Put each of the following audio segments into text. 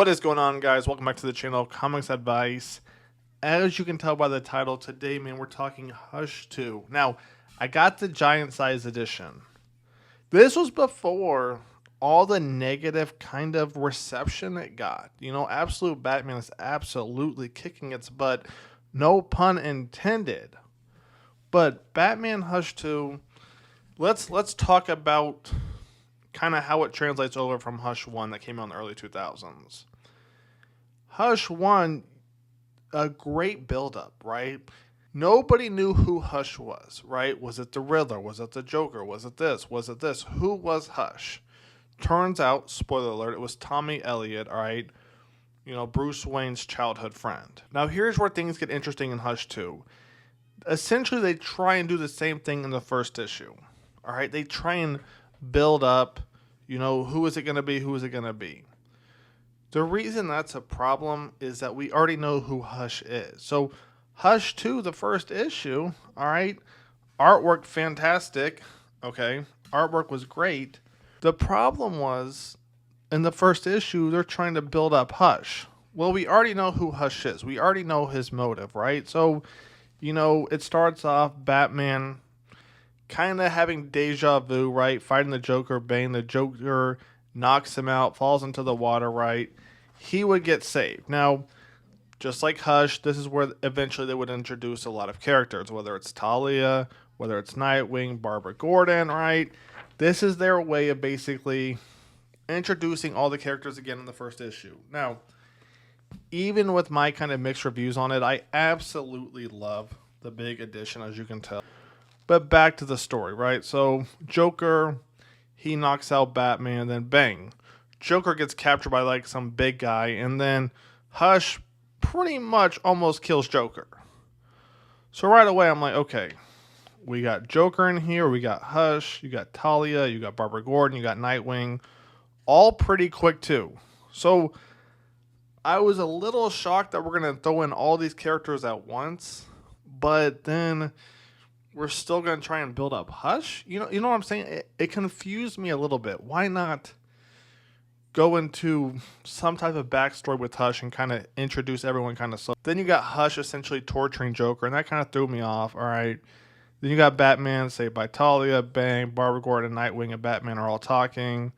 What is going on, guys? Welcome back to the channel, Comics Advice. As you can tell by the title, today, man, we're talking Hush 2. Now, I got the giant size edition. This was before all the negative kind of reception it got. You know, Absolute Batman is absolutely kicking its butt. No pun intended. But Batman Hush 2, let's talk about kind of how it translates over from Hush 1 that came out in the early 2000s. Hush 1, a great buildup, right? Nobody knew who Hush was, right? Was it the Riddler? Was it the Joker? Was it this? Was it this? Who was Hush? Turns out, spoiler alert, it was Tommy Elliott, all right? You know, Bruce Wayne's childhood friend. Now, here's where things get interesting in Hush 2. Essentially, they try and do the same thing in the first issue, all right? They try and build up, you know, who is it going to be? Who is it going to be? The reason that's a problem is that we already know who Hush is. So Hush 2, the first issue, all right, artwork fantastic, okay, artwork was great. The problem was, in the first issue, they're trying to build up Hush. Well, we already know who Hush is. We already know his motive, right? So, you know, it starts off Batman kind of having deja vu, right? Fighting the Joker, Bane. The Joker knocks him out, falls into the water, right? He would get saved. Now, just like Hush, this is where eventually they would introduce a lot of characters, whether it's Talia, whether it's Nightwing, Barbara Gordon, right? This is their way of basically introducing all the characters again in the first issue. Now, even with my kind of mixed reviews on it, I absolutely love the big addition, as you can tell. But back to the story, right? So, Joker, he knocks out Batman, then bang. Joker gets captured by like some big guy, and then Hush pretty much almost kills Joker. So right away, I'm like, okay, we got Joker in here, we got Hush, you got Talia, you got Barbara Gordon, you got Nightwing, all pretty quick too. So I was a little shocked that we're gonna throw in all these characters at once, but then we're still gonna try and build up Hush. You know what I'm saying? It confused me a little bit. Why not go into some type of backstory with Hush and kind of introduce everyone kind of slow? Then you got Hush essentially torturing Joker, and that kind of threw me off. All right. Then you got Batman saved by Talia, bang, Barbara Gordon, Nightwing, and Batman are all talking.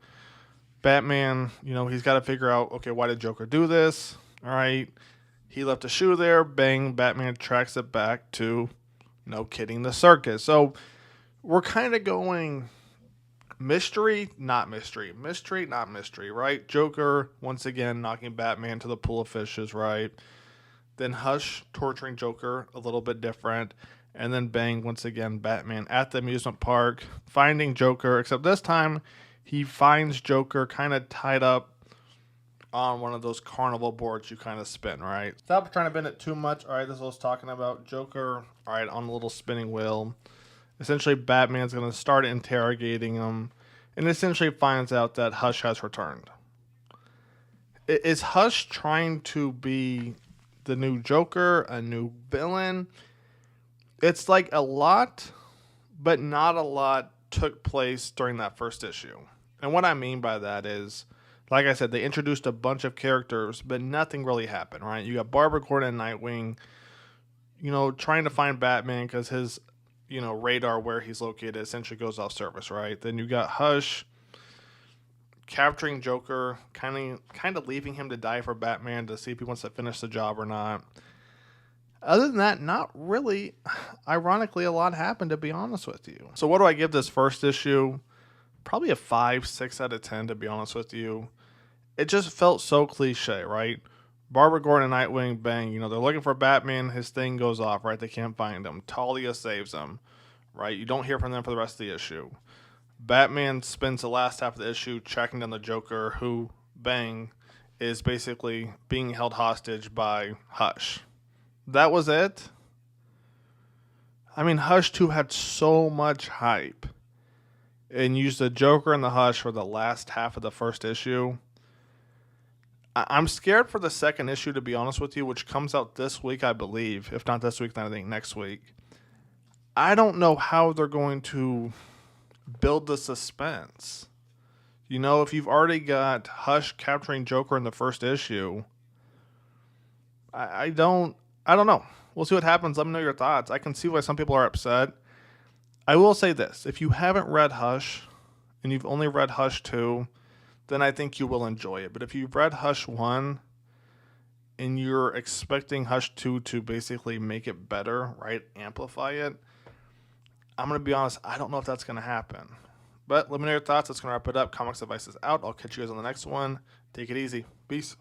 Batman, you know, he's got to figure out, okay, why did Joker do this? All right. He left a shoe there, bang, Batman tracks it back to, no kidding, the circus. So we're kind of going mystery, not mystery. Mystery, not mystery, right? Joker, once again, knocking Batman to the pool of fishes, right? Then Hush torturing Joker, a little bit different. And then bang, once again, Batman at the amusement park, finding Joker, except this time he finds Joker kind of tied up on one of those carnival boards you kind of spin, right? Stop trying to bend it too much. All right, this is what I was talking about. Joker, all right, on a little spinning wheel. Essentially, Batman's going to start interrogating him and essentially finds out that Hush has returned. Is Hush trying to be the new Joker, a new villain? It's like a lot, but not a lot took place during that first issue. And what I mean by that is, like I said, they introduced a bunch of characters, but nothing really happened, right? You got Barbara Gordon and Nightwing, you know, trying to find Batman because his, you know, radar where he's located essentially goes off service, right? Then you got Hush capturing Joker, kind of leaving him to die for Batman to see if he wants to finish the job or not. Other than that, not really. Ironically, a lot happened, to be honest with you. So what do I give this first issue? Probably a 5, 6 out of 10, to be honest with you. It just felt so cliche, right? Barbara Gordon and Nightwing, bang, you know, they're looking for Batman, his thing goes off, right? They can't find him. Talia saves him, right? You don't hear from them for the rest of the issue. Batman spends the last half of the issue tracking down the Joker, who, bang, is basically being held hostage by Hush. That was it? I mean, Hush 2 had so much hype and used the Joker and the Hush for the last half of the first issue. I'm scared for the second issue, to be honest with you, which comes out this week, I believe. If not this week, then I think next week. I don't know how they're going to build the suspense. You know, if you've already got Hush capturing Joker in the first issue, I don't know. We'll see what happens. Let me know your thoughts. I can see why some people are upset. I will say this: if you haven't read Hush and you've only read Hush 2, then I think you will enjoy it. But if you've read Hush 1 and you're expecting Hush 2 to basically make it better, right? Amplify it, I'm going to be honest, I don't know if that's going to happen. But let me know your thoughts. That's going to wrap it up. Comics Advice is out. I'll catch you guys on the next one. Take it easy. Peace.